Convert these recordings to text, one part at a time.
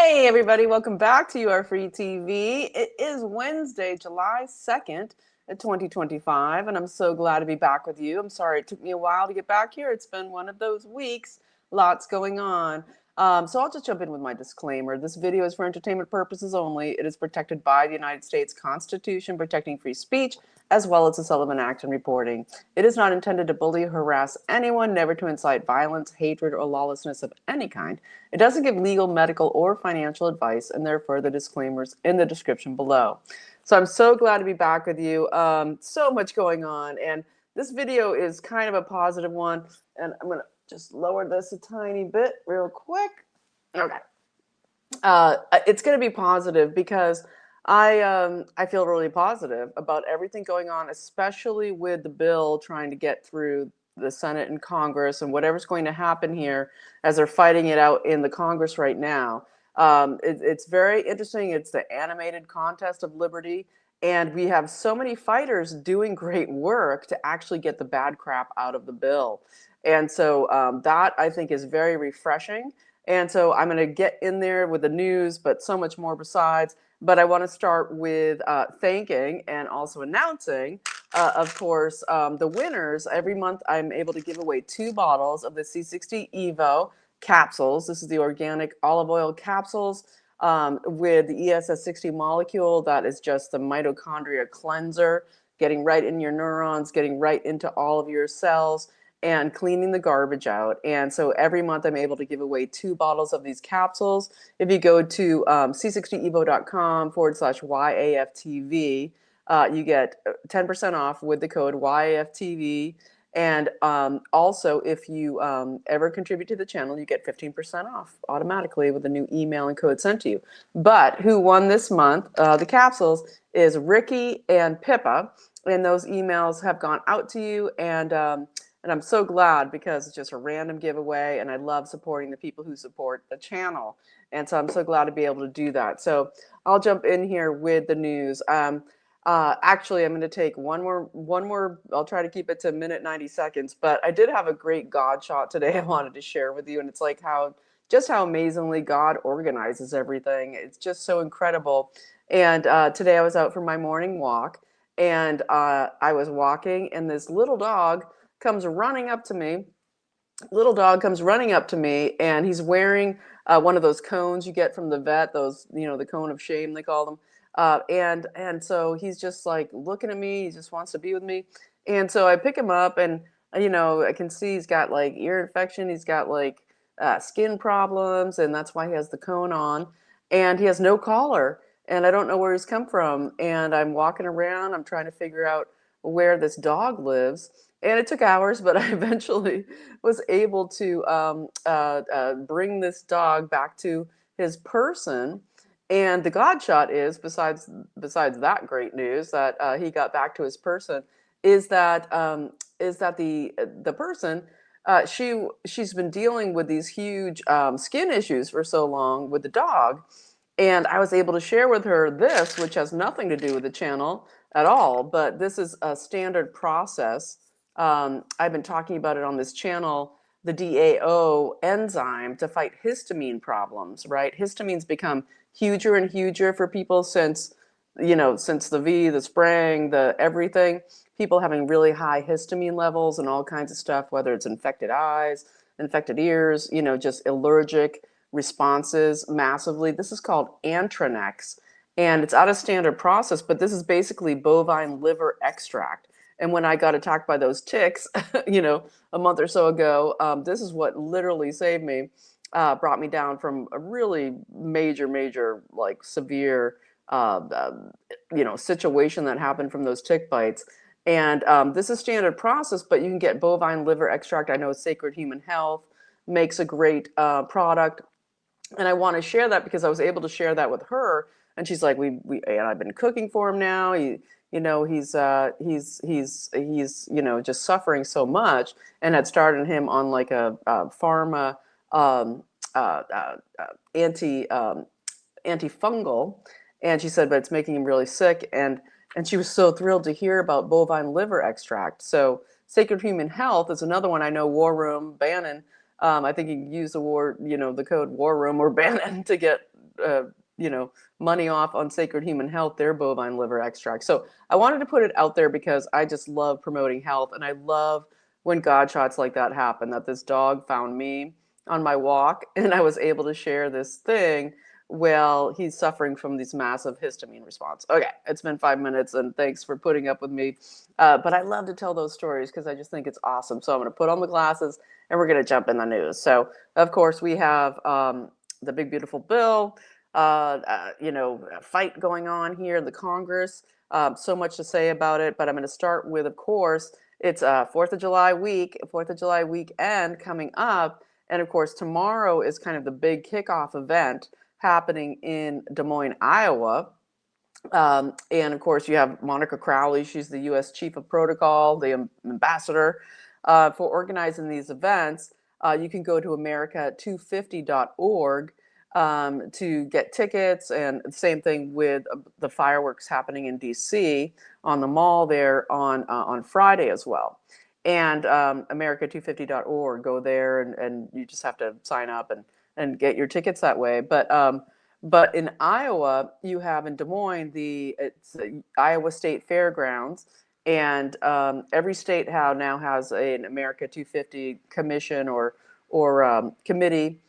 Hey everybody, welcome back to Your Free TV. It is Wednesday, July 2nd, 2025, and I'm so glad to be back with you. I'm sorry it took me a while to get back here. It's been one of those weeks, lots going on. So I'll just jump in with my disclaimer. This video is for entertainment purposes only. It is protected by the United States Constitution, protecting free speech, as well as the Sullivan Act and reporting. It is not intended to bully or harass anyone, never to incite violence, hatred, or lawlessness of any kind. It doesn't give legal, medical, or financial advice, and there are further disclaimers in the description below. So I'm so glad to be back with you. So much going on, and this video is kind of a positive one, and I'm going to just lower this a tiny bit real quick. Okay. It's going to be positive because I feel really positive about everything going on, especially with the bill trying to get through the Senate and Congress and whatever's going to happen here as they're fighting it out in the Congress right now. It's very interesting. It's the animated contest of liberty. And we have so many fighters doing great work to actually get the bad crap out of the bill. And so that I think is very refreshing. And so I'm going to get in there with the news, but so much more besides. But I want to start with thanking and also announcing, of course, the winners. Every month I'm able to give away 2 bottles of the C60 Evo capsules. This is the organic olive oil capsules with the ESS60 molecule. That is just the mitochondria cleanser, getting right in your neurons, getting right into all of your cells, and cleaning the garbage out. And so every month I'm able to give away 2 bottles of these capsules. If you go to c60evo.com/YAFTV, you get 10% off with the code YAFTV. And also, if you ever contribute to the channel, you get 15% off automatically with a new email and code sent to you. But who won this month, the capsules, is Ricky and Pippa. And those emails have gone out to you. And I'm so glad because it's just a random giveaway, and I love supporting the people who support the channel. And so I'm so glad to be able to do that. So I'll jump in here with the news. Actually, I'm going to take one more. I'll try to keep it to a minute 90 seconds. But I did have a great God shot today I wanted to share with you. And it's like just how amazingly God organizes everything. It's just so incredible. And today I was out for my morning walk, and I was walking, and this little dog comes running up to me. Little dog comes running up to me, and he's wearing one of those cones you get from the vet, those, the cone of shame, they call them. And so he's just like looking at me. He just wants to be with me. And so I pick him up, and, I can see he's got like ear infection. He's got like skin problems, and that's why he has the cone on. And he has no collar, and I don't know where he's come from. And I'm walking around. I'm trying to figure out where this dog lives. And it took hours, but I eventually was able to bring this dog back to his person. And the God shot is, besides that great news that he got back to his person, is that the person, she's been dealing with these huge skin issues for so long with the dog. And I was able to share with her this, which has nothing to do with the channel at all, but this is a standard process. I've been talking about it on this channel, the DAO enzyme to fight histamine problems, right? Histamines become huger and huger for people since the spraying, the everything. People having really high histamine levels and all kinds of stuff, whether it's infected eyes, infected ears, just allergic responses massively. This is called Antranex, and it's out of standard process, but this is basically bovine liver extract. And when I got attacked by those ticks, a month or so ago, this is what literally saved me, brought me down from a really major, like severe, situation that happened from those tick bites. And this is standard process, but you can get bovine liver extract. I know Sacred Human Health makes a great product. And I want to share that because I was able to share that with her, and she's like, and I've been cooking for him now. He's just suffering so much, and had started him on like a pharma antifungal, and she said, but it's making him really sick, and she was so thrilled to hear about bovine liver extract. So Sacred Human Health is another one. I know War Room Bannon. I think you can use the code War Room or Bannon to get you know, money off on sacred human health, their bovine liver extract. So I wanted to put it out there because I just love promoting health, and I love when God shots like that happen. That this dog found me on my walk, and I was able to share this thing. Well, he's suffering from these massive histamine response. Okay, it's been 5 minutes, and thanks for putting up with me. But I love to tell those stories because I just think it's awesome. So I'm going to put on the glasses, and we're going to jump in the news. So, of course, we have the big, beautiful bill, you know, a fight going on here in the Congress. So much to say about it, but I'm going to start with, of course, it's 4th of July week, 4th of July weekend coming up. And of course, tomorrow is kind of the big kickoff event happening in Des Moines, Iowa. And of course, you have Monica Crowley. She's the U.S. Chief of Protocol, the ambassador for organizing these events. You can go to America250.org to get tickets, and the same thing with the fireworks happening in D.C. on the mall there on Friday as well. And America250.org, go there, and you just have to sign up and get your tickets that way. But in Iowa, you have in Des Moines it's the Iowa State Fairgrounds, and every state now has an America 250 commission or committee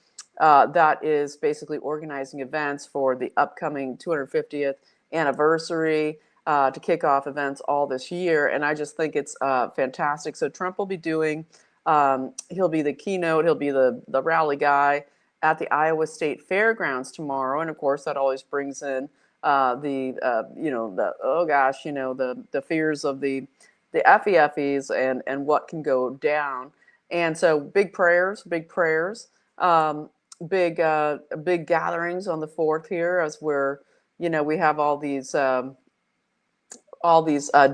that is basically organizing events for the upcoming 250th anniversary to kick off events all this year. And I just think it's fantastic. So Trump will be doing, he'll be the keynote, he'll be the rally guy at the Iowa State Fairgrounds tomorrow. And of course, that always brings in you know, oh gosh, you know, the fears of the FEFEs and what can go down. And so big prayers, big gatherings on the 4th here, as we're, you know, we have all these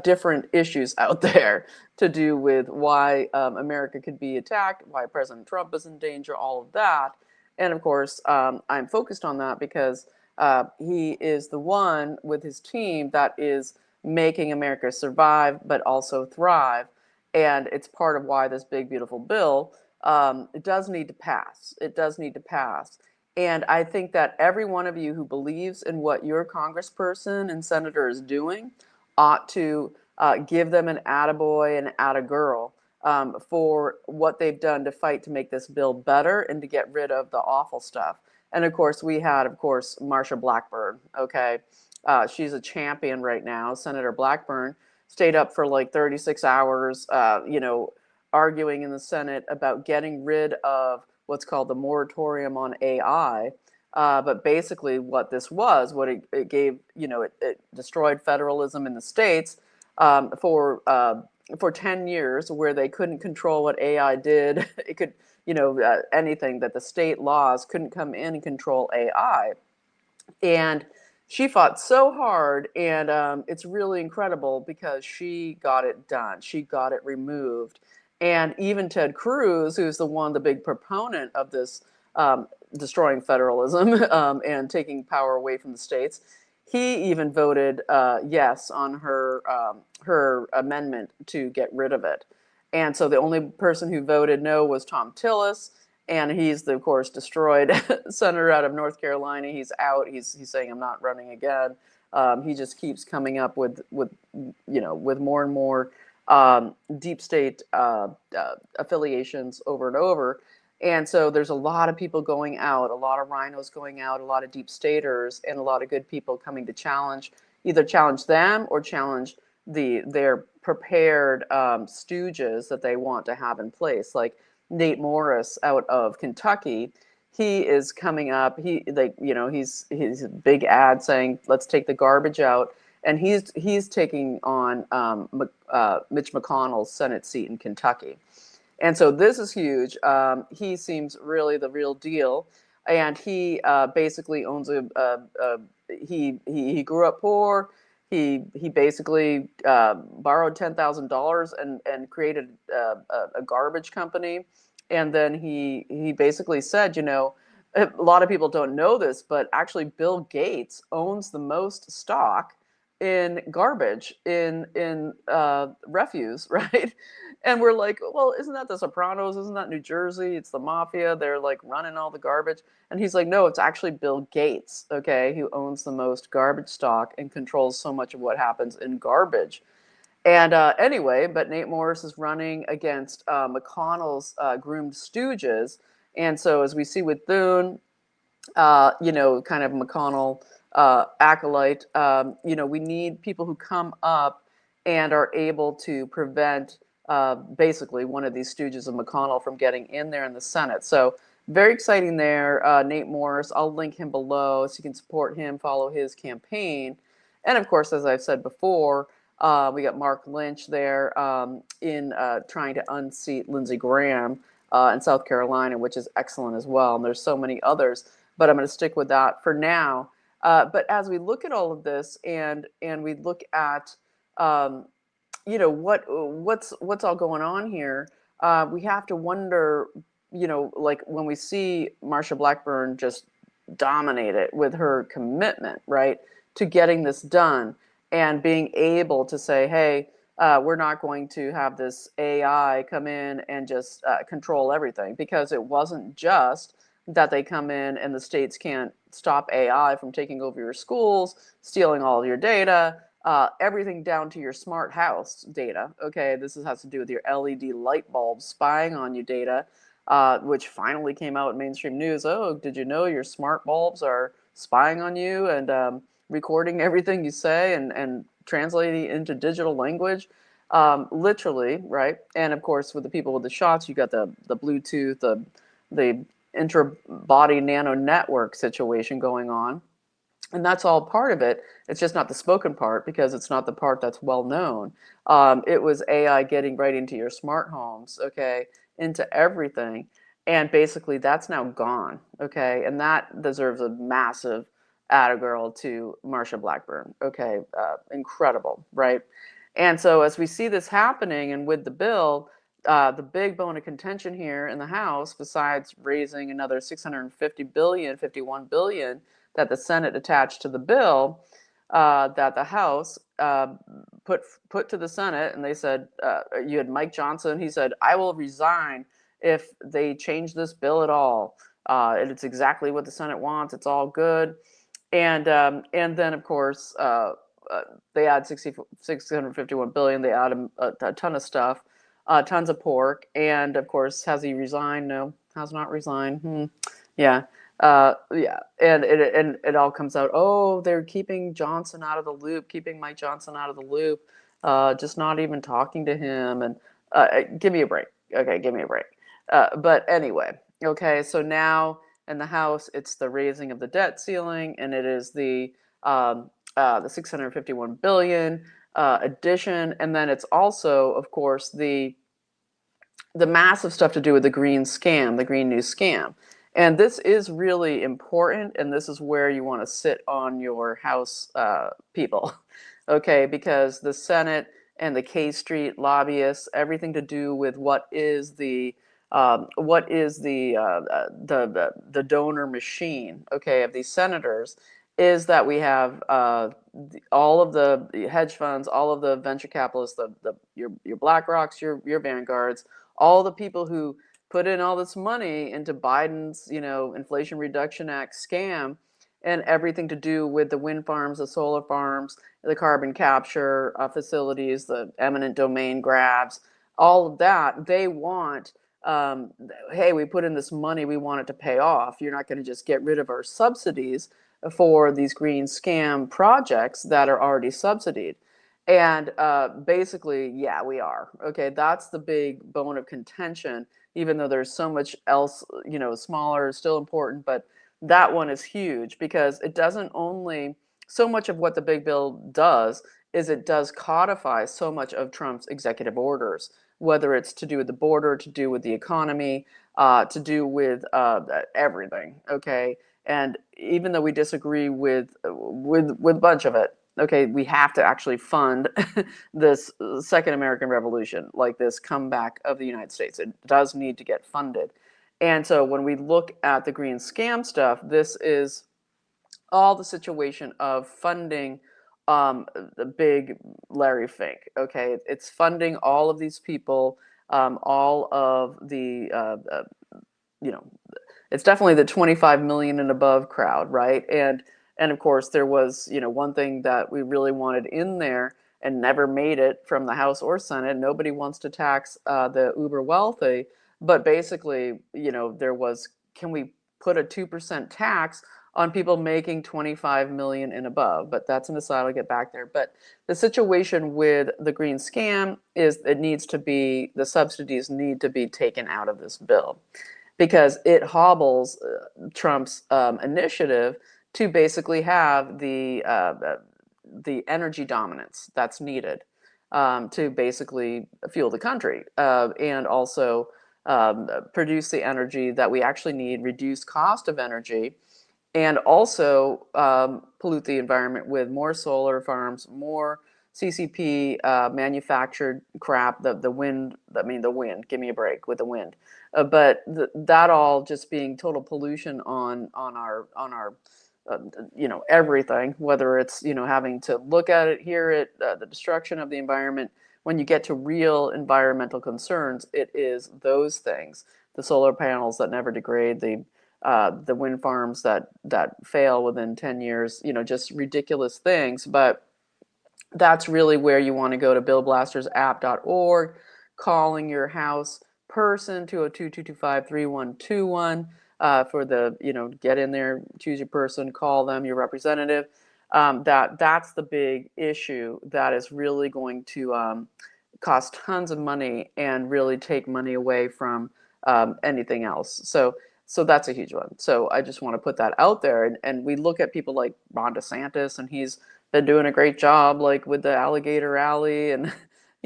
different issues out there to do with why America could be attacked, why President Trump is in danger, all of that. And of course, I'm focused on that because he is the one with his team that is making America survive, but also thrive. And it's part of why this big, beautiful bill, it does need to pass. It does need to pass. And I think that every one of you who believes in what your congressperson and senator is doing ought to give them an attaboy and attagirl for what they've done to fight to make this bill better and to get rid of the awful stuff. And of course, we had, of course, Marsha Blackburn. Okay, she's a champion right now. Senator Blackburn stayed up for like 36 hours, you know, arguing in the Senate about getting rid of what's called the moratorium on AI. But basically, what this was, what it gave, you know, it destroyed federalism in the states for 10 years, where they couldn't control what AI did. It could, you know, anything that the state laws couldn't come in and control AI. And she fought so hard, and it's really incredible because she got it done. She got it removed. And even Ted Cruz, who's the big proponent of this destroying federalism and taking power away from the states, he even voted yes on her amendment to get rid of it. And so the only person who voted no was Tom Tillis, and he's of course destroyed senator out of North Carolina. He's out. He's saying, I'm not running again. He just keeps coming up with you know, with more and more deep state affiliations over and over. And so there's a lot of people going out, a lot of rhinos going out, a lot of deep staters, and a lot of good people coming to either challenge them or challenge their prepared stooges that they want to have in place. Like Nate Morris out of Kentucky, he is coming up. He's a big ad saying, let's take the garbage out. And he's taking on Mitch McConnell's Senate seat in Kentucky. And so this is huge. He seems really the real deal. And he basically owns he grew up poor. He basically borrowed $10,000 and created a garbage company. And then he basically said, you know, a lot of people don't know this, but actually Bill Gates owns the most stock in garbage, in refuse, right? And we're like, well, isn't that The Sopranos? Isn't that New Jersey? It's the mafia. They're like running all the garbage. And he's like, no, it's actually Bill Gates, okay, who owns the most garbage stock and controls so much of what happens in garbage. And anyway, but Nate Morris is running against McConnell's groomed stooges. And so, as we see with Thune, kind of McConnell acolyte, we need people who come up and are able to prevent basically one of these stooges of McConnell from getting in there in the Senate. So very exciting there. Nate Morris, I'll link him below so you can support him, follow his campaign. And of course, as I've said before, we got Mark Lynch there in trying to unseat Lindsey Graham in South Carolina, which is excellent as well. And there's so many others, but I'm going to stick with that for now. But as we look at all of this and we look at what's all going on here, we have to wonder, like when we see Marsha Blackburn just dominate it with her commitment, right, to getting this done and being able to say, hey, we're not going to have this AI come in and just control everything, because it wasn't just that they come in and the states can't stop AI from taking over your schools, stealing all of your data, everything down to your smart house data. Okay, this has to do with your LED light bulbs spying on you data, which finally came out in mainstream news. Oh, did you know your smart bulbs are spying on you and recording everything you say and translating it into digital language? Literally, right? And of course, with the people with the shots, you got the Bluetooth, the intra-body nano network situation going on. And that's all part of it. It's just not the spoken part, because it's not the part that's well known. It was AI getting right into your smart homes, okay, into everything. And basically that's now gone, okay? And that deserves a massive attagirl to Marsha Blackburn, okay? Incredible, right? And so as we see this happening and with the bill, the big bone of contention here in the House, besides raising another 650 billion, 51 billion that the Senate attached to the bill, that the House put to the Senate, and they said, you had Mike Johnson, he said, I will resign if they change this bill at all. And it's exactly what the Senate wants. It's all good. And then, of course, they add 651 billion. They add a ton of stuff, tons of pork. And of course, has he resigned? No, has not resigned. Yeah. Yeah. And it all comes out, oh, they're keeping Johnson out of the loop, keeping Mike Johnson out of the loop, just not even talking to him. And give me a break. Okay, give me a break. But anyway, okay, so now in the House, it's the raising of the debt ceiling, and it is the 651 billion addition, and then it's also, of course, the massive stuff to do with the green scam, the Green New Scam. And this is really important, and this is where you want to sit on your House people, okay? Because the Senate and the K Street lobbyists, everything to do with what is the donor machine, okay, of these senators, is that we have all of the hedge funds, all of the venture capitalists, your BlackRocks, your Vanguards, all the people who put in all this money into Biden's, Inflation Reduction Act scam, and everything to do with the wind farms, the solar farms, the carbon capture facilities, the eminent domain grabs, all of that. They want, hey, we put in this money, we want it to pay off. You're not going to just get rid of our subsidies for these green scam projects that are already subsidized. And basically, yeah, we are. Okay, that's the big bone of contention, even though there's so much else, smaller, still important, but that one is huge, because it doesn't only, so much of what the big bill does is it does codify so much of Trump's executive orders, whether it's to do with the border, to do with the economy, to do with everything, okay? And even though we disagree with a bunch of it, okay, we have to actually fund this second American Revolution, like this comeback of the United States. It does need to get funded. And so when we look at the green scam stuff, this is all the situation of funding the big Larry Fink. Okay, it's funding all of these people, all of the you know, it's definitely the 25 million and above crowd, right? And of course there was, one thing that we really wanted in there and never made it from the House or Senate. Nobody wants to tax the uber wealthy, but basically, there was, can we put a 2% tax on people making 25 million and above? But that's an aside, I'll get back there. But the situation with the green scam is the subsidies need to be taken out of this bill, because it hobbles Trump's initiative to basically have the energy dominance that's needed to basically fuel the country, and also produce the energy that we actually need, reduce cost of energy, and also pollute the environment with more solar farms, more CCP manufactured crap. The wind, the wind. Give me a break with the wind. But that all just being total pollution on our everything. Whether it's having to look at it, hear it, the destruction of the environment. When you get to real environmental concerns, it is those things: the solar panels that never degrade, the wind farms that fail within 10 years, just ridiculous things. But that's really where you want to go to billblastersapp.org, calling your House person, 202-225-3121, for the, get in there, choose your person, call them, your representative. That's the big issue that is really going to cost tons of money and really take money away from anything else. So that's a huge one. So I just want to put that out there. And we look at people like Ron DeSantis, and he's been doing a great job, like with the alligator alley and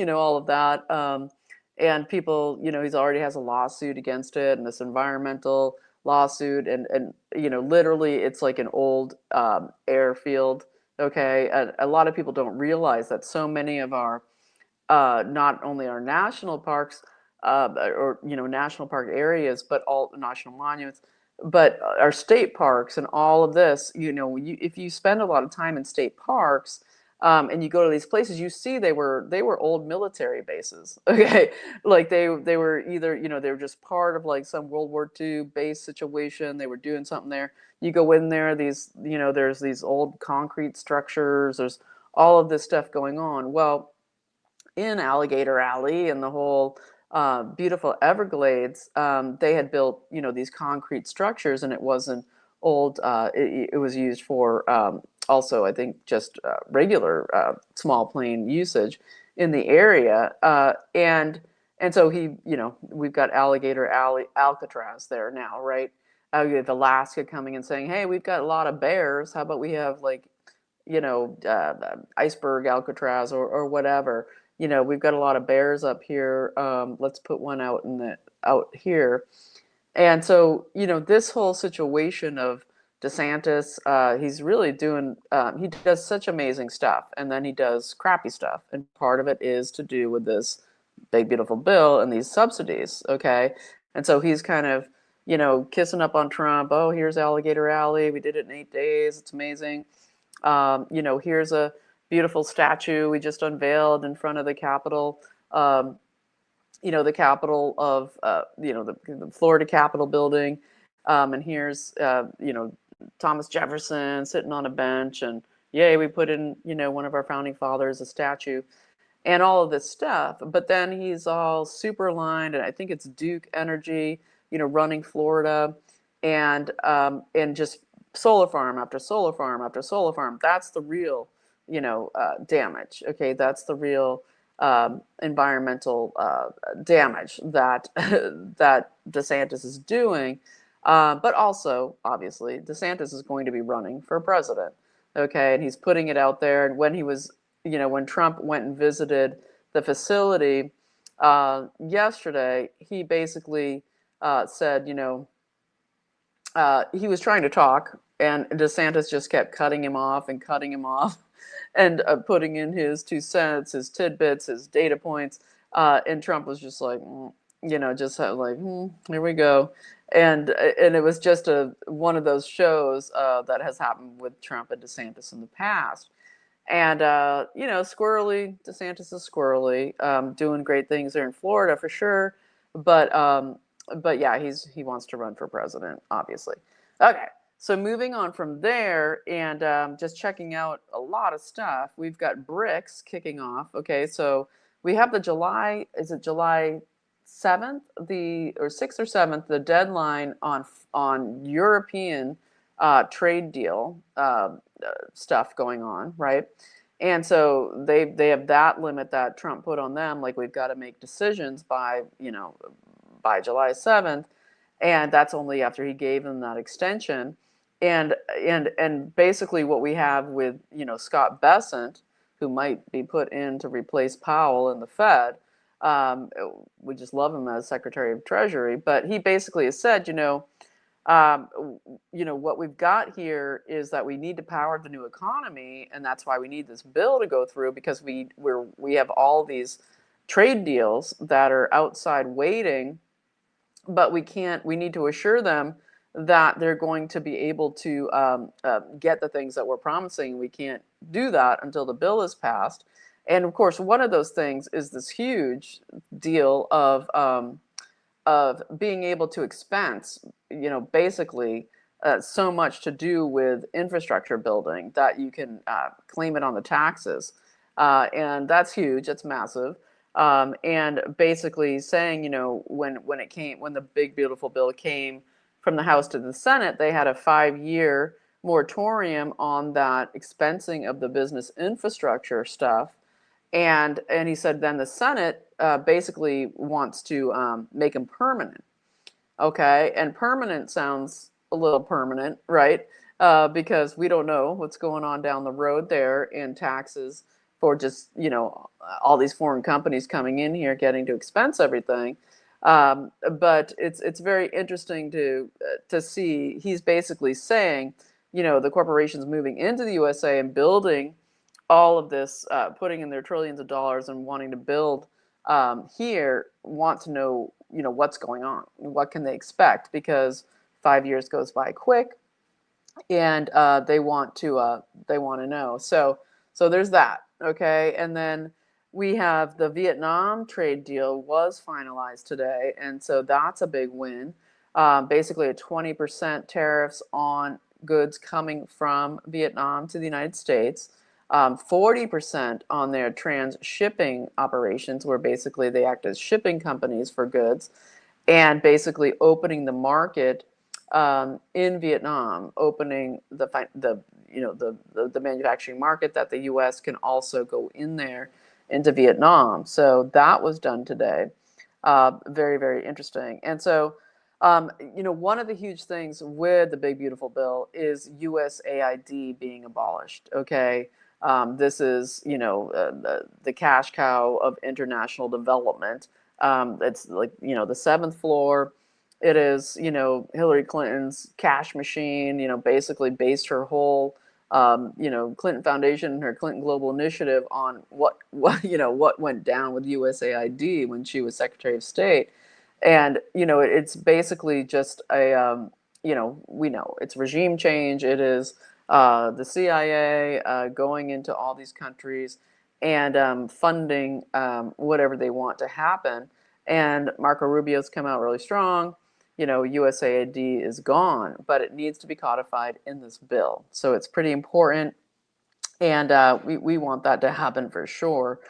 all of that. And people, he's already has a lawsuit against it, and this environmental lawsuit, and literally it's like an old airfield. Okay, a lot of people don't realize that so many of our not only our national parks, or national park areas, but all national monuments, but our state parks and all of this. If you spend a lot of time in state parks, and you go to these places, you see they were old military bases. Okay, like they were either they were just part of like some World War II base situation. They were doing something there. You go in there, there's these old concrete structures. There's all of this stuff going on. Well, in Alligator Alley and the whole beautiful Everglades, they had built, these concrete structures, and it wasn't old. It was used for also, I think, just regular small plane usage in the area. And so we've got Alligator Alley, Alcatraz there now, right? You have Alaska coming and saying, hey, we've got a lot of bears. How about we have like, iceberg Alcatraz or whatever. We've got a lot of bears up here. Let's put one out here. And so, this whole situation of DeSantis, he's really doing, he does such amazing stuff, and then he does crappy stuff. And part of it is to do with this big, beautiful bill and these subsidies. Okay. And so he's kind of, kissing up on Trump. Oh, here's Alligator Alley. We did it in 8 days. It's amazing. Here's a beautiful statue we just unveiled in front of the Capitol. The Capitol of, the Florida Capitol building. And here's, Thomas Jefferson sitting on a bench, and yay, we put in, one of our founding fathers, a statue, and all of this stuff. But then he's all super aligned, and I think it's Duke Energy, running Florida, and just solar farm after solar farm after solar farm. That's the real, damage. Okay, that's the real environmental damage that that DeSantis is doing. But also, obviously, DeSantis is going to be running for president. Okay, and he's putting it out there. And when he was, when Trump went and visited the facility yesterday, he basically said, he was trying to talk, and DeSantis just kept cutting him off and cutting him off, and putting in his 2 cents, his tidbits, his data points. And Trump was just like, just like, here we go. And it was just one of those shows that has happened with Trump and DeSantis in the past. And squirrely. DeSantis is squirrely, doing great things there in Florida for sure. But yeah, he wants to run for president, obviously. Okay, so moving on from there, and just checking out a lot of stuff. We've got BRICS kicking off. Okay, so we have the July. Is it July 7th, the or 6th or 7th, the deadline on European trade deal stuff going on, right? And so they have that limit that Trump put on them, like we've got to make decisions by by July 7th, and that's only after he gave them that extension. And basically what we have with Scott Bessent, who might be put in to replace Powell in the Fed. Um, we just love him as Secretary of Treasury, but he basically has said, um, what we've got here is that we need to power the new economy, and that's why we need this bill to go through, because we have all these trade deals that are outside waiting, but we need to assure them that they're going to be able to get the things that we're promising. We can't do that until the bill is passed. And of course, one of those things is this huge deal of being able to expense, basically so much to do with infrastructure building that you can claim it on the taxes. And that's huge, that's massive. And basically saying, when the big beautiful bill came from the House to the Senate, they had a 5-year moratorium on that expensing of the business infrastructure stuff. And he said then the Senate basically wants to make them permanent. Okay, and permanent sounds a little permanent, right? Because we don't know what's going on down the road there in taxes for just all these foreign companies coming in here getting to expense everything. But it's very interesting to see. He's basically saying, the corporations moving into the USA and building all of this, putting in their trillions of dollars and wanting to build here, want to know, what's going on, what can they expect, because 5 years goes by quick, and they want to know. So there's that. Okay, and then we have the Vietnam trade deal was finalized today, and so that's a big win. Basically, a 20% tariffs on goods coming from Vietnam to the United States. 40% on their trans-shipping operations, where basically they act as shipping companies for goods, and basically opening the market in Vietnam, opening the manufacturing market that the U.S. can also go in there into Vietnam. So that was done today. Very, very interesting. And so, one of the huge things with the Big Beautiful Bill is USAID being abolished. Okay. This is, the cash cow of international development. It's like, the seventh floor. It is, Hillary Clinton's cash machine, basically based her whole, Clinton Foundation and her Clinton Global Initiative on what went down with USAID when she was Secretary of State. And, it's basically just we know it's regime change. It is the CIA going into all these countries and funding whatever they want to happen. And Marco Rubio's come out really strong. USAID is gone, but it needs to be codified in this bill. So it's pretty important. And we want that to happen for sure,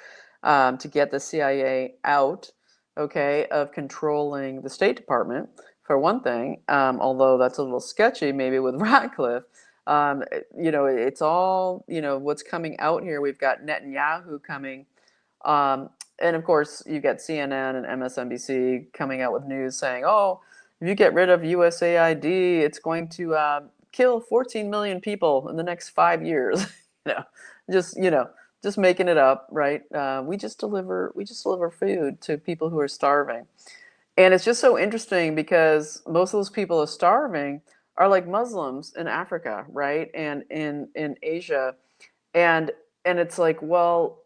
to get the CIA out, okay, of controlling the State Department, for one thing, although that's a little sketchy maybe with Ratcliffe. It's all, what's coming out here. We've got Netanyahu coming. And of course, you get CNN and MSNBC coming out with news saying, oh, if you get rid of USAID, it's going to kill 14 million people in the next 5 years. you know, just just making it up, right? We just deliver food to people who are starving, and it's just so interesting because most of those people who are starving are like Muslims in Africa, right, and in Asia, and it's like, well,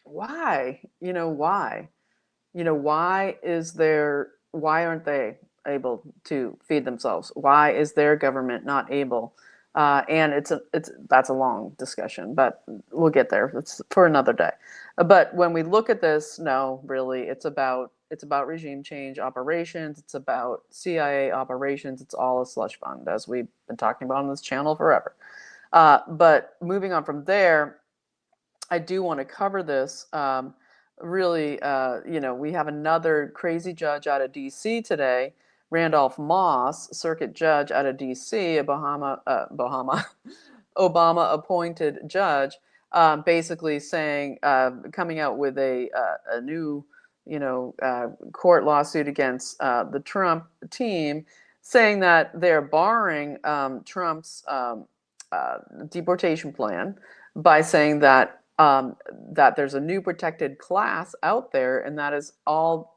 why? Why? Why aren't they able to feed themselves? Why is their government not able And that's a long discussion, but we'll get there. It's for another day. But when we look at this, no, really, it's about regime change operations. It's about CIA operations. It's all a slush fund, as we've been talking about on this channel forever. But moving on from there, I do want to cover this. Really, we have another crazy judge out of D.C. today, Randolph Moss, circuit judge out of D.C., a Obama appointed judge, basically saying, coming out with a new, court lawsuit against the Trump team, saying that they're barring Trump's deportation plan by saying that there's a new protected class out there, and that is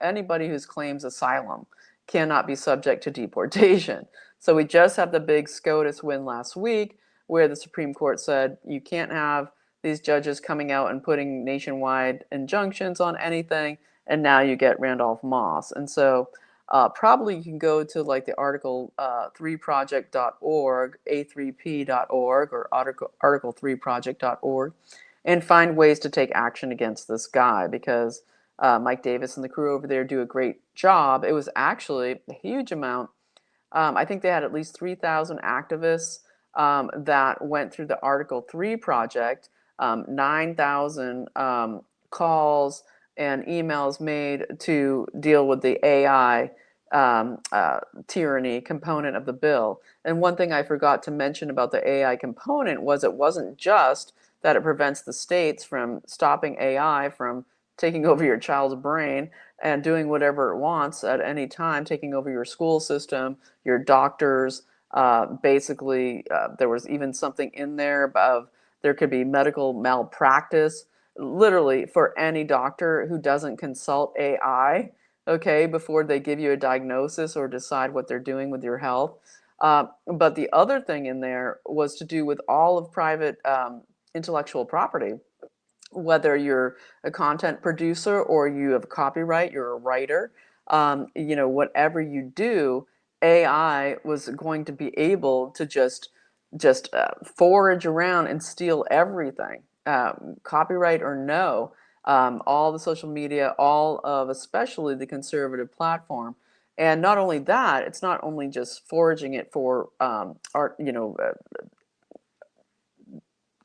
anybody who claims asylum cannot be subject to deportation. So we just had the big SCOTUS win last week, where the Supreme Court said you can't have these judges coming out and putting nationwide injunctions on anything, and now you get Randolph Moss. And so probably you can go to like the article3project.org, a3p.org, or article3project.org, and find ways to take action against this guy, because Mike Davis and the crew over there do a great job. It was actually a huge amount. I think they had at least 3,000 activists that went through the Article 3 project, 9,000 calls and emails made to deal with the AI tyranny component of the bill. And one thing I forgot to mention about the AI component was it wasn't just that it prevents the states from stopping AI from taking over your child's brain and doing whatever it wants at any time, taking over your school system, your doctors. Basically, there was even something in there about there could be medical malpractice, literally, for any doctor who doesn't consult AI, okay, before they give you a diagnosis or decide what they're doing with your health. But the other thing in there was to do with all of private intellectual property. Whether you're a content producer or you have copyright, you're a writer, whatever you do, AI was going to be able to just forage around and steal everything, copyright or no, all the social media, all of especially the conservative platform. And not only that, it's not only just foraging it for art,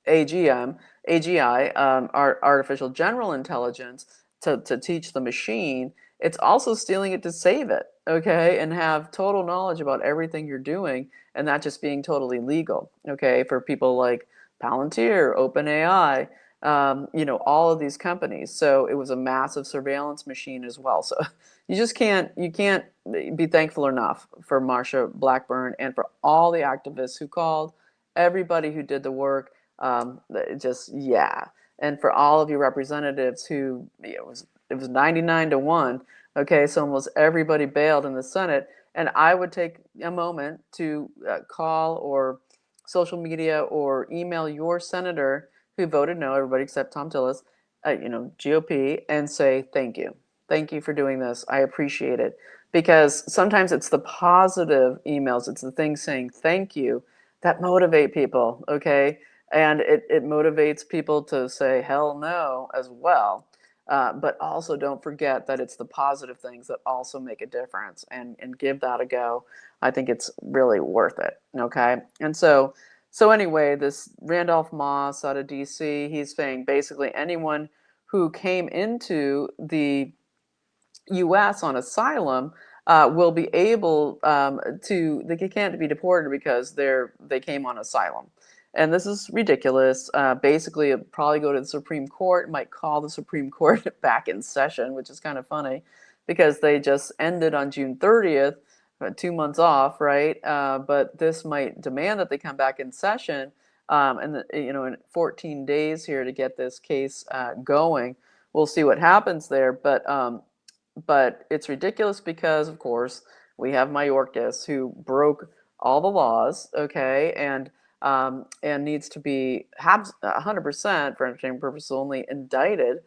AGI, artificial general intelligence, to teach the machine. It's also stealing it to save it, okay, and have total knowledge about everything you're doing, and that just being totally legal, okay, for people like Palantir, OpenAI, all of these companies. So it was a massive surveillance machine as well. So you can't be thankful enough for Marsha Blackburn and for all the activists who called, everybody who did the work. Yeah. And for all of your representatives who, it was 99-1. Okay, so almost everybody bailed in the Senate. And I would take a moment to call or social media or email your senator who voted no, everybody except Tom Tillis, GOP, and say thank you. Thank you for doing this. I appreciate it. Because sometimes it's the positive emails, it's the things saying thank you that motivate people, okay? And it motivates people to say hell no as well. But also don't forget that it's the positive things that also make a difference, and give that a go. I think it's really worth it, okay? And so anyway, this Randolph Moss out of DC, he's saying basically anyone who came into the U.S. on asylum will be able they can't be deported because they came on asylum. And this is ridiculous. Basically, it'll probably go to the Supreme Court, might call the Supreme Court back in session, which is kind of funny because they just ended on June 30th, 2 months off, right? But this might demand that they come back in session in 14 days here to get this case going. We'll see what happens there. But it's ridiculous because, of course, we have Mayorkas who broke all the laws, okay, and needs to be 100% for entertainment purposes only indicted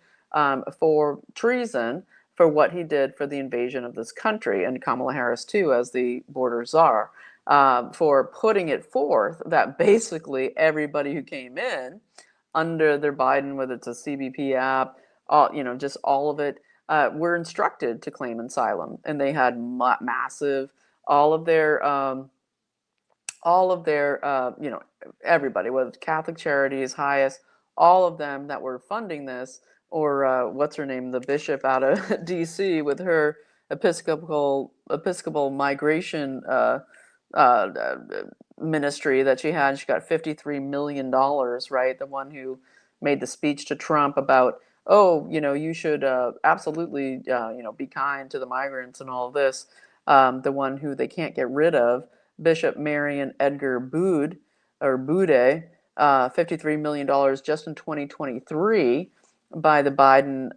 for treason for what he did for the invasion of this country, and Kamala Harris too, as the border czar. for putting it forth that basically everybody who came in under their Biden, whether it's a CBP app, just all of it, were instructed to claim asylum, and they had massive, all of their everybody, whether it's Catholic Charities, highest, all of them that were funding this, or what's her name, the bishop out of D.C. with her Episcopal migration uh, ministry that she had. She got $53 million, right? The one who made the speech to Trump about, oh, you should absolutely, be kind to the migrants and all of this. The one who they can't get rid of, Bishop Marion Edgar Bude, or Bude, $53 million just in 2023 by the Biden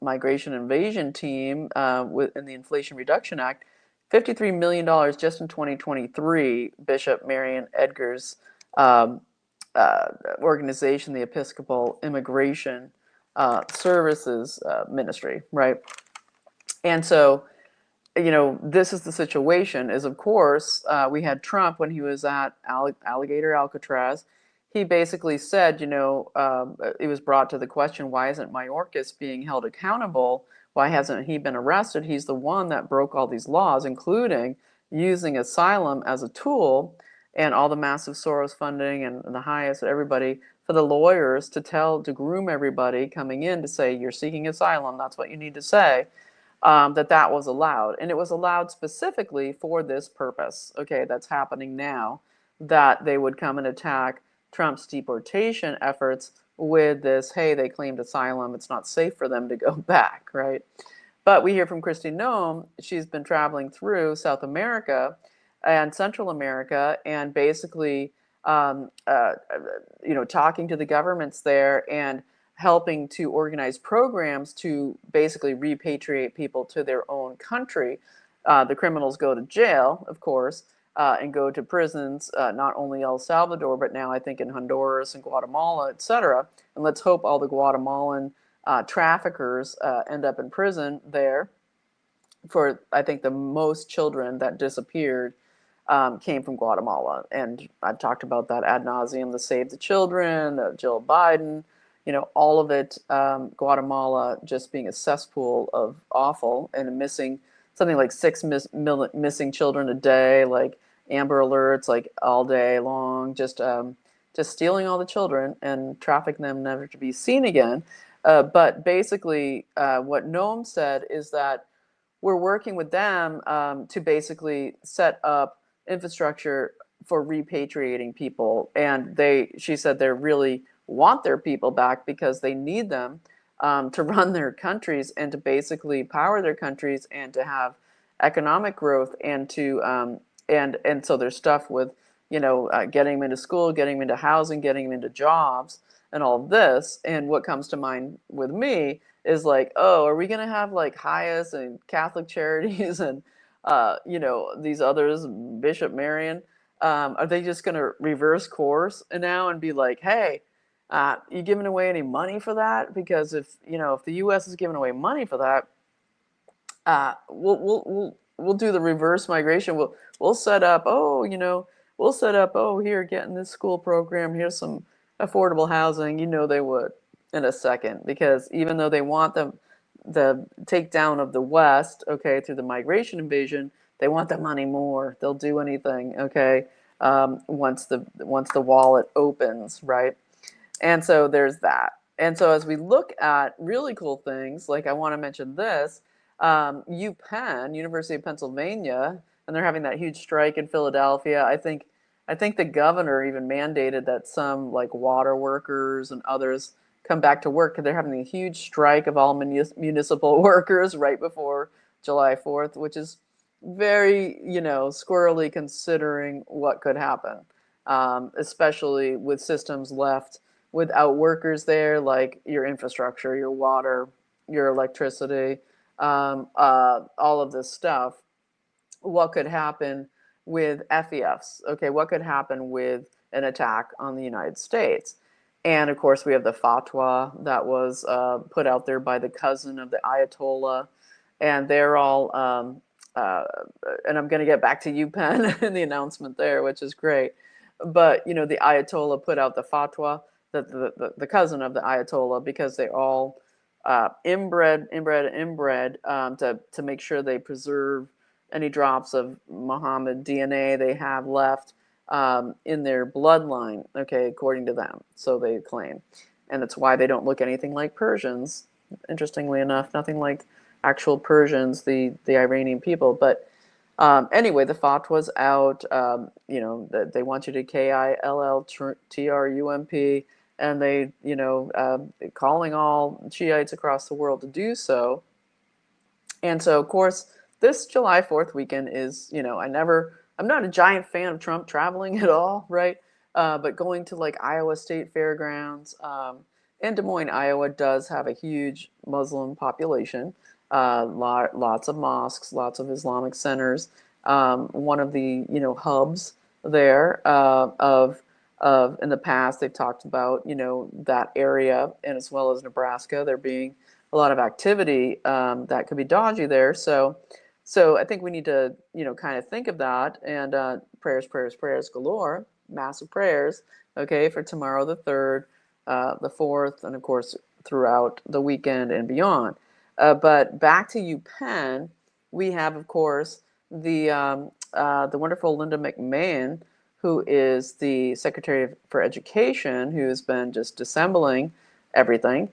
migration invasion team in the Inflation Reduction Act. $53 million just in 2023, Bishop Marion Edgar's um, organization, the Episcopal Immigration Services Ministry, right? And so, this is the situation, is of course, we had Trump when he was at Alligator Alcatraz. He basically said, it was brought to the question, why isn't Mayorkas being held accountable? Why hasn't he been arrested? He's the one that broke all these laws, including using asylum as a tool, and all the massive Soros funding and the highest, everybody, for the lawyers to groom everybody coming in to say, you're seeking asylum, that's what you need to say. That was allowed. And it was allowed specifically for this purpose, okay, that's happening now, that they would come and attack Trump's deportation efforts with this, hey, they claimed asylum, it's not safe for them to go back, right? But we hear from Kristi Noem, she's been traveling through South America and Central America, and basically, talking to the governments there and helping to organize programs to basically repatriate people to their own country. The criminals go to jail, of course, and go to prisons, not only El Salvador, but now I think in Honduras and Guatemala, etc. And let's hope all the Guatemalan traffickers end up in prison there. For, I think, the most children that disappeared came from Guatemala. And I've talked about that ad nauseum, the Save the Children, Jill Biden, all of it, Guatemala just being a cesspool of awful and missing something like 6 missing children a day, like Amber Alerts, like all day long, just stealing all the children and trafficking them never to be seen again. But basically, what Noam said is that we're working with them to basically set up infrastructure for repatriating people. And she said they really want their people back because they need them to run their countries and to basically power their countries and to have economic growth and to and so there's stuff with getting them into school, getting them into housing, getting them into jobs, and all of this. And what comes to mind with me is like, oh, are we going to have like Highest and Catholic Charities and these others, Bishop Marion? Are they just going to reverse course now and be like, hey, you giving away any money for that? Because if the U.S. is giving away money for that, we'll do the reverse migration. We'll set up. We'll set up. Oh, here, get in this school program. Here's some affordable housing. They would in a second, because even though they want the takedown of the West, okay, through the migration invasion, they want the money more. They'll do anything, okay, once the wallet opens, right? And so there's that. And so as we look at really cool things, like I want to mention this, UPenn, University of Pennsylvania, and they're having that huge strike in Philadelphia. I think the governor even mandated that some like water workers and others come back to work because they're having a huge strike of all municipal workers right before July 4th, which is very, squirrely considering what could happen, especially with systems left without workers there, like your infrastructure, your water, your electricity, all of this stuff. What could happen with FEFs? Okay, what could happen with an attack on the United States? And of course, we have the fatwa that was put out there by the cousin of the Ayatollah, and they're all and I'm going to get back to UPenn and the announcement there, which is great. But the Ayatollah put out the fatwa, the cousin of the Ayatollah, because they all inbred to make sure they preserve any drops of Muhammad DNA they have left in their bloodline. Okay, according to them, so they claim, and that's why they don't look anything like Persians. Interestingly enough, nothing like actual Persians, the Iranian people. But anyway, the fatwa's out. They want you to KILLTRUMP, and they, calling all Shiites across the world to do so. And so, of course, this July 4th weekend is, I'm not a giant fan of Trump traveling at all, right? But going to like Iowa State Fairgrounds, and Des Moines, Iowa does have a huge Muslim population, lots of mosques, lots of Islamic centers. One of the, hubs there of in the past, they've talked about, that area, and as well as Nebraska, there being a lot of activity that could be dodgy there. So I think we need to, kind of think of that, and prayers galore, massive prayers, okay, for tomorrow the 3rd, the 4th, and of course throughout the weekend and beyond. But back to UPenn, we have, of course, the wonderful Linda McMahon, who is the Secretary for Education, who's been just dissembling everything.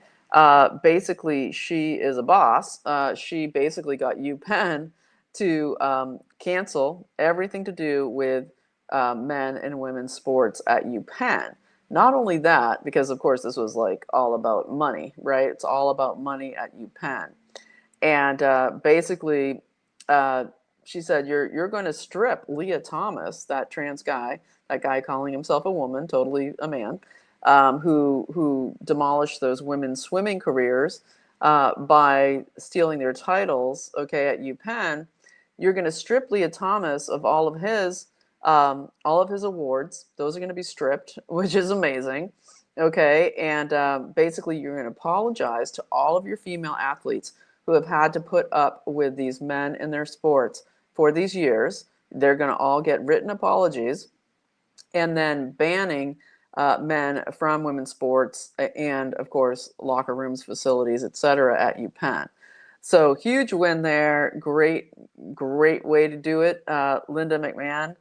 Basically, she is a boss. She basically got UPenn to cancel everything to do with men and women's sports at UPenn. Not only that, because of course this was like all about money, right? It's all about money at UPenn. And basically, she said, you're going to strip Leah Thomas, that trans guy, that guy calling himself a woman, totally a man, who demolished those women's swimming careers by stealing their titles, okay, at UPenn. You're going to strip Leah Thomas of all of his awards. Those are going to be stripped, which is amazing. Okay, and basically you're going to apologize to all of your female athletes who have had to put up with these men in their sports for these years. They're going to all get written apologies, and then banning men from women's sports and, of course, locker rooms, facilities, etc. at UPenn. So huge win there. Great way to do it. Linda McMahon,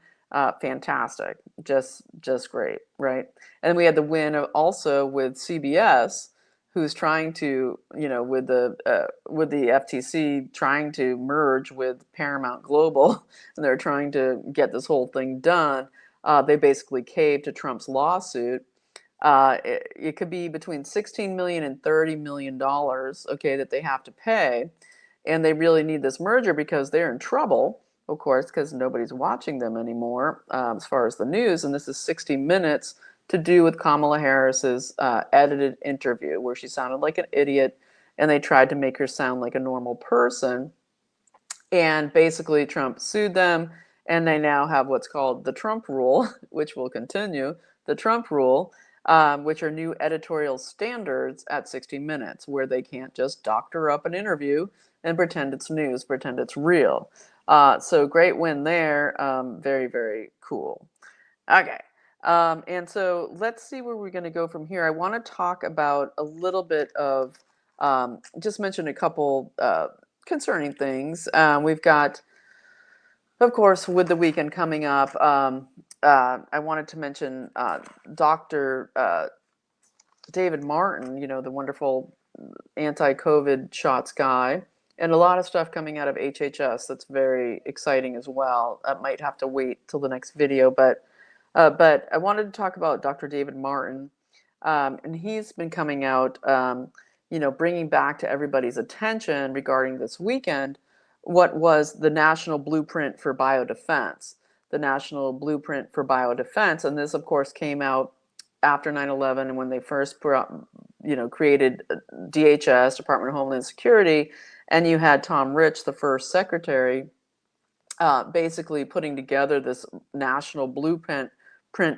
fantastic. Just great, right? And we had the win also with CBS, who's trying to, with the FTC trying to merge with Paramount Global, and they're trying to get this whole thing done. They basically caved to Trump's lawsuit. It could be between $16 million and $30 million, okay, that they have to pay. And they really need this merger because they're in trouble, of course, because nobody's watching them anymore as far as the news. And this is 60 Minutes to do with Kamala Harris's edited interview, where she sounded like an idiot, and they tried to make her sound like a normal person. And basically, Trump sued them, and they now have what's called the Trump Rule, which will continue, the Trump Rule, which are new editorial standards at 60 Minutes, where they can't just doctor up an interview and pretend it's news, pretend it's real. So great win there. Very, very cool. Okay. And so let's see where we're going to go from here. I want to talk about a little bit of, just mention a couple concerning things. We've got, of course, with the weekend coming up, I wanted to mention Dr. David Martin, the wonderful anti-COVID shots guy, and a lot of stuff coming out of HHS that's very exciting as well. I might have to wait till the next video, but I wanted to talk about Dr. David Martin, and he's been coming out, bringing back to everybody's attention regarding this weekend what was the National Blueprint for Biodefense. The National Blueprint for Biodefense, and this, of course, came out after 9/11, and when they first, created DHS, Department of Homeland Security, and you had Tom Rich, the first secretary, basically putting together this national blueprint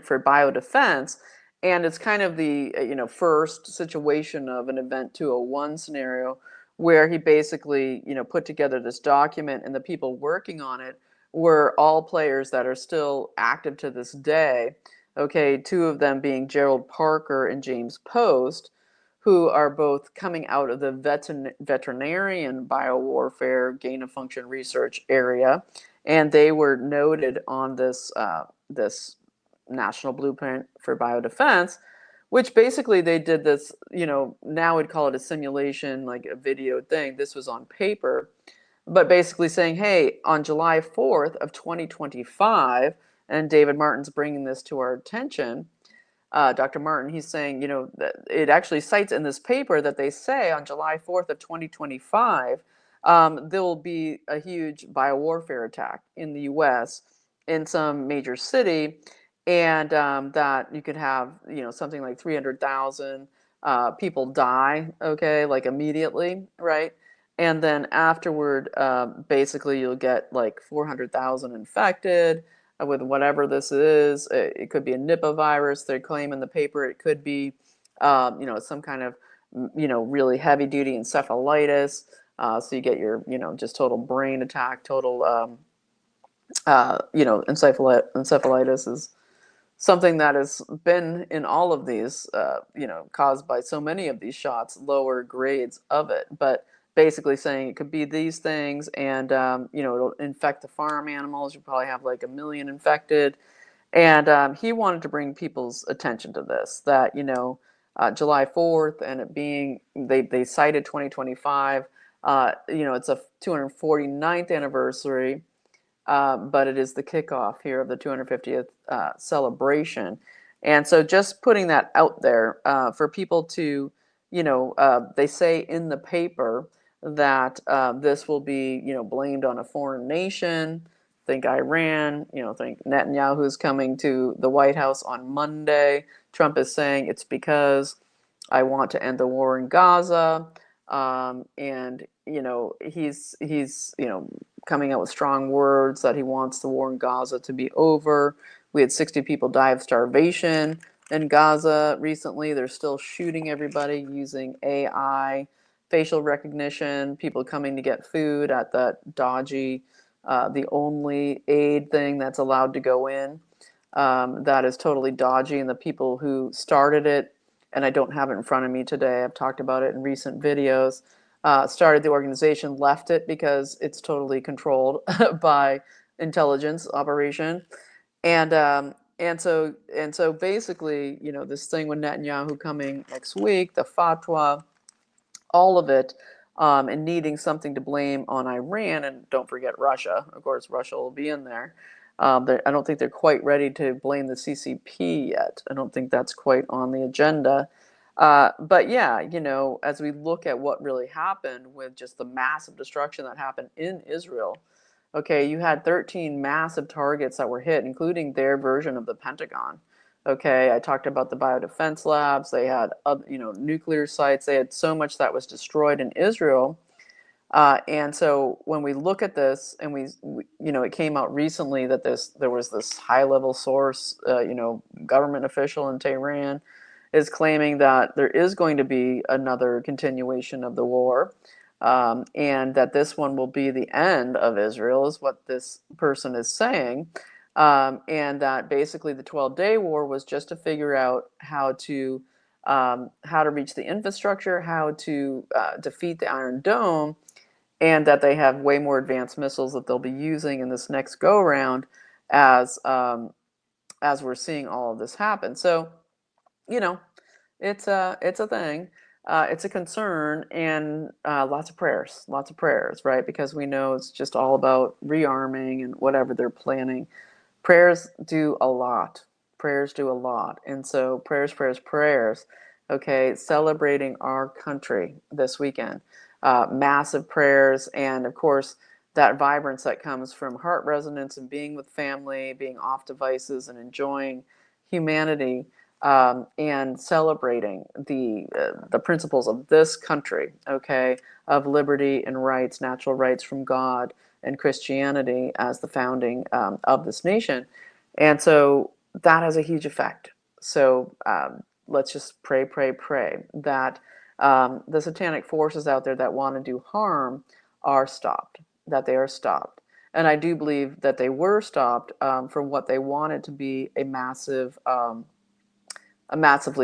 for biodefense. And it's kind of the first situation of an Event 201 scenario, where he basically, put together this document, and the people working on it were all players that are still active to this day. Okay, two of them being Gerald Parker and James Post, who are both coming out of the veterinarian biowarfare gain of function research area, and they were noted on this national blueprint for biodefense, which basically they did this, now we'd call it a simulation, like a video thing. This was on paper, but basically saying, hey, on July 4th of 2025, and David Martin's bringing this to our attention, Dr. Martin, he's saying, that it actually cites in this paper that they say on July 4th of 2025, there will be a huge biowarfare attack in the U.S. in some major city, and that you could have, something like 300,000 people die, okay, like immediately, right? And then afterward, basically you'll get like 400,000 infected with whatever this is. It could be a Nipah virus. They claim in the paper it could be, some kind of, really heavy duty encephalitis. So you get your, just total brain attack, total, encephalitis is something that has been in all of these, caused by so many of these shots, lower grades of it. But basically saying it could be these things, and, it'll infect the farm animals. You probably have like 1 million infected. And he wanted to bring people's attention to this, that, July 4th, and it being, they cited 2025, it's a 249th anniversary, but it is the kickoff here of the 250th celebration. And so just putting that out there for people to, they say in the paper that this will be, blamed on a foreign nation. Think Iran, think Netanyahu's coming to the White House on Monday. Trump is saying it's because I want to end the war in Gaza. And, he's coming out with strong words that he wants the war in Gaza to be over. We had 60 people die of starvation in Gaza recently. They're still shooting everybody using AI, facial recognition, people coming to get food at that dodgy, the only aid thing that's allowed to go in. That is totally dodgy, and the people who started it, and I don't have it in front of me today, I've talked about it in recent videos, started the organization, left it because it's totally controlled by intelligence operation. And so basically, this thing with Netanyahu coming next week, the fatwa, all of it, and needing something to blame on Iran, and don't forget Russia. Of course, Russia will be in there. I don't think they're quite ready to blame the CCP yet. I don't think that's quite on the agenda. But yeah, as we look at what really happened with just the massive destruction that happened in Israel, okay, you had 13 massive targets that were hit, including their version of the Pentagon. Okay, I talked about the biodefense labs. They had, nuclear sites. They had so much that was destroyed in Israel. And so when we look at this, and we it came out recently that there was this high-level source, government official in Tehran is claiming that there is going to be another continuation of the war, and that this one will be the end of Israel, is what this person is saying. And that basically the 12-day war was just to figure out how to reach the infrastructure, how to defeat the Iron Dome, and that they have way more advanced missiles that they'll be using in this next go-round as we're seeing all of this happen. So, it's a thing. It's a concern, and lots of prayers, right? Because we know it's just all about rearming and whatever they're planning. Prayers do a lot. And so prayers. Okay, celebrating our country this weekend. Massive prayers, and of course, that vibrance that comes from heart resonance and being with family, being off devices, and enjoying humanity, and celebrating the principles of this country, okay, of liberty and rights, natural rights from God, and Christianity as the founding of this nation. And so that has a huge effect. So let's just pray that The satanic forces out there that want to do harm are stopped, that they are stopped. And I do believe that they were stopped from what they wanted to be a massively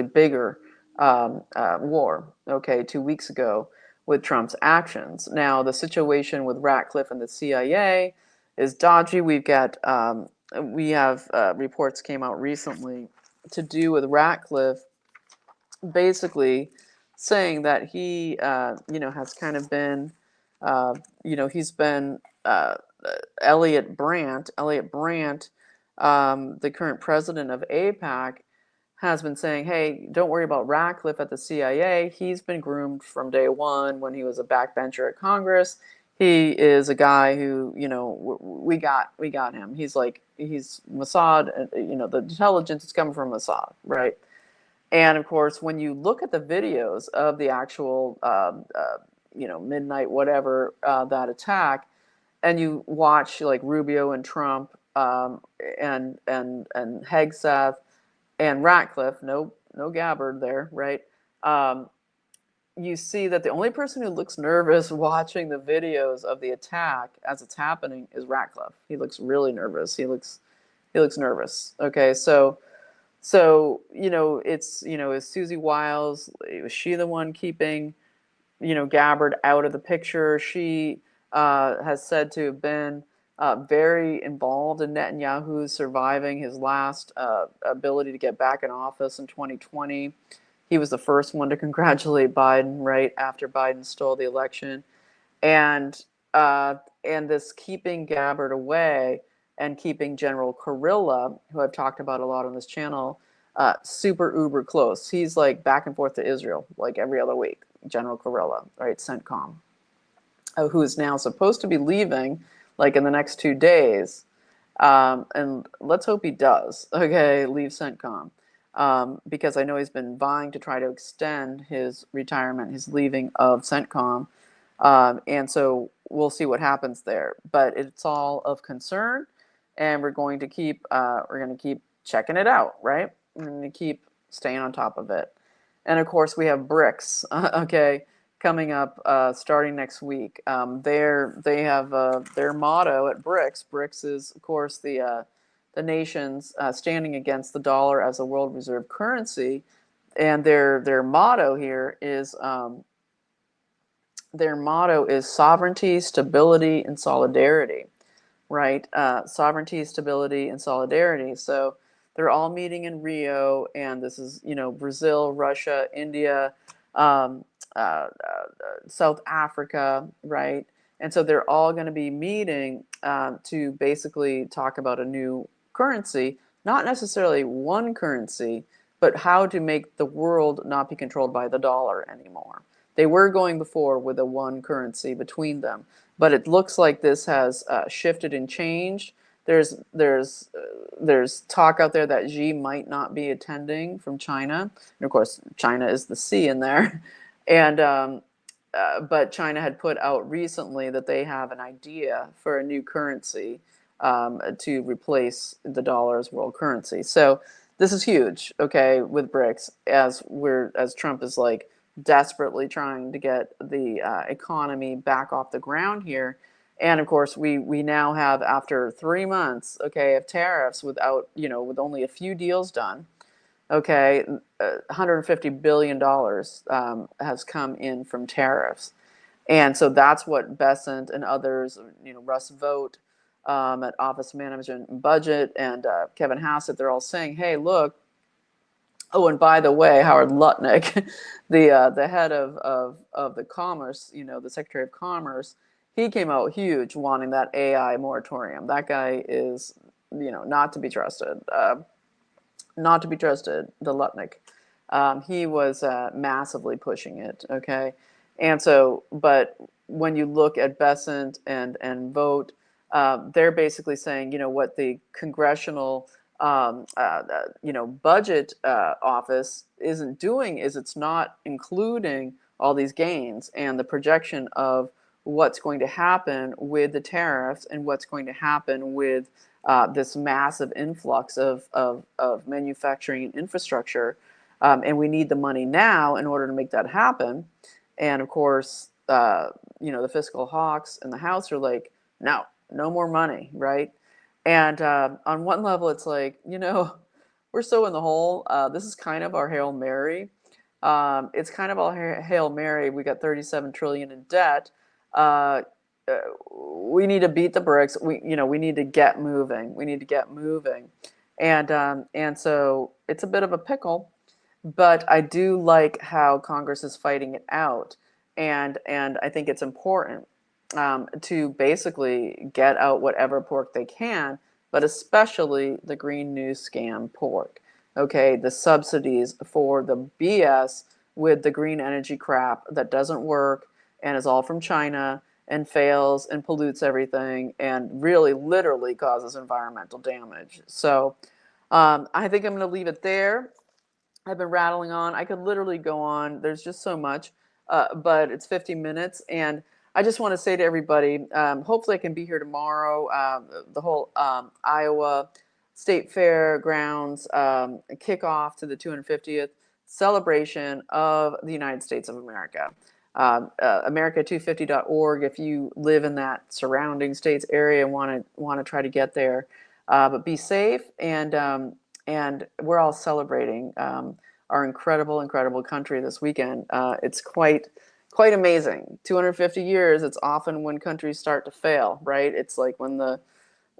bigger war, okay, 2 weeks ago with Trump's actions. Now, the situation with Ratcliffe and the CIA is dodgy. We have reports came out recently to do with Ratcliffe basically saying that he, has kind of been, he's been Elliot Brandt, the current president of AIPAC, has been saying, hey, don't worry about Ratcliffe at the CIA. He's been groomed from day one when he was a backbencher at Congress. He is a guy who, we got him. He's Mossad, the intelligence is coming from Mossad, right? And of course, when you look at the videos of the actual, midnight whatever that attack, and you watch like Rubio and Trump and Hegseth and Ratcliffe, no Gabbard there, right? You see that the only person who looks nervous watching the videos of the attack as it's happening is Ratcliffe. He looks really nervous. He looks nervous. Okay, so is Susie Wiles, was she the one keeping Gabbard out of the picture? She has said to have been very involved in Netanyahu surviving his last ability to get back in office in 2020. He was the first one to congratulate Biden right after Biden stole the election, and this keeping Gabbard away and keeping General Kurilla, who I've talked about a lot on this channel, super uber close. He's like back and forth to Israel like every other week. General Kurilla, right, CENTCOM, who is now supposed to be leaving like in the next 2 days. And let's hope he does, okay, leave CENTCOM. Because I know he's been vying to try to extend his retirement, his leaving of CENTCOM. And so we'll see what happens there. But it's all of concern, and we're going to keep checking it out, right? We're going to keep staying on top of it. And of course, we have BRICS, okay, coming up starting next week. They have their motto at BRICS. BRICS is, of course, the nations standing against the dollar as a world reserve currency, and their motto here is sovereignty, stability, and solidarity, right? Sovereignty, stability, and solidarity. So they're all meeting in Rio, and this is, Brazil, Russia, India, South Africa, right? And so they're all going to be meeting to basically talk about a new currency, not necessarily one currency, but how to make the world not be controlled by the dollar anymore. They were going before with a one currency between them, but it looks like this has shifted and changed. There's talk out there that Xi might not be attending from China, and of course China is the C in there, and but China had put out recently that they have an idea for a new currency to replace the dollar as world currency. So this is huge, okay, with BRICS, as Trump is like desperately trying to get the economy back off the ground here. And of course, we now have, after 3 months, okay, of tariffs with only a few deals done, okay, $150 billion has come in from tariffs. And so that's what Besant and others, Russ Vogt at Office of Management and Budget, and Kevin Hassett, they're all saying, hey, look. Oh, and by the way, Howard Lutnick, the head of the Commerce, the Secretary of Commerce, he came out huge wanting that AI moratorium. That guy is, not to be trusted. Not to be trusted, the Lutnick. He was massively pushing it, okay? And so, but when you look at Besant and Vogt, they're basically saying, what the congressional budget office isn't doing is it's not including all these gains and the projection of what's going to happen with the tariffs and what's going to happen with this massive influx of manufacturing and infrastructure And we need the money now in order to make that happen. And of course, the fiscal hawks in the House are like, no, no more money, right? And on one level, it's like, we're so in the hole. This is kind of our Hail Mary. It's kind of our Hail Mary. We got 37 trillion in debt. Uh, we need to beat the bricks. We need to get moving. We need to get moving, and so it's a bit of a pickle, but I do like how Congress is fighting it out, and I think it's important to basically get out whatever pork they can, but especially the green new scam pork. Okay, the subsidies for the BS with the green energy crap that doesn't work and is all from China and fails and pollutes everything and really literally causes environmental damage. So I think I'm going to leave it there. I've been rattling on. I could literally go on. There's just so much, but it's 50 minutes. And I just want to say to everybody, hopefully I can be here tomorrow. The whole Iowa State Fair grounds kickoff to the 250th celebration of the United States of America. America250.org if you live in that surrounding states area and want to try to get there. But be safe, and we're all celebrating our incredible, incredible country this weekend. It's quite amazing. 250 years. It's often when countries start to fail, right? It's like when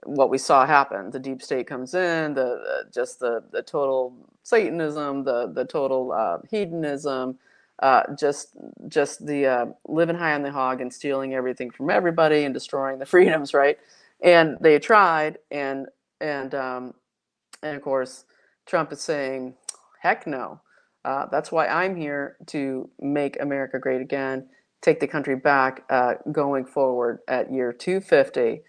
what we saw happen. The deep state comes in, the total Satanism, the total hedonism, just the living high on the hog and stealing everything from everybody and destroying the freedoms, right? And they tried, and of course, Trump is saying, heck no. That's why I'm here to make America great again, take the country back going forward at year 250.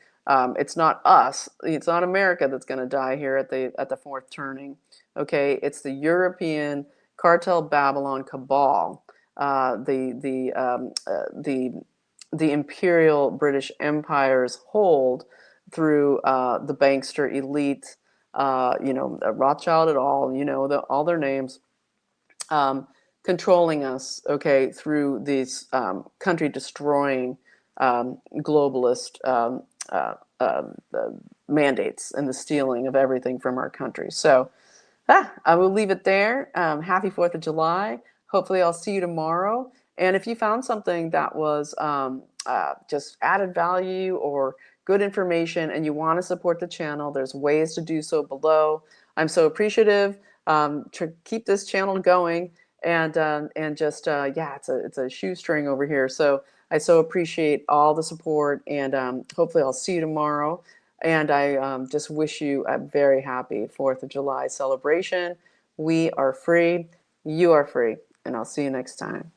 It's not us. It's not America that's going to die here at the fourth turning. Okay, it's the European cartel Babylon cabal, the imperial British Empire's hold through the bankster elite, Rothschild et al. All their names, controlling us. Okay, through these country destroying globalist mandates and the stealing of everything from our country. So I will leave it there. Happy 4th of July. Hopefully I'll see you tomorrow. And if you found something that was just added value or good information and you want to support the channel, there's ways to do so below. I'm so appreciative to keep this channel going, and just it's a shoestring over here. So I so appreciate all the support, and hopefully I'll see you tomorrow. And I just wish you a very happy 4th of July celebration. We are free. You are free. And I'll see you next time.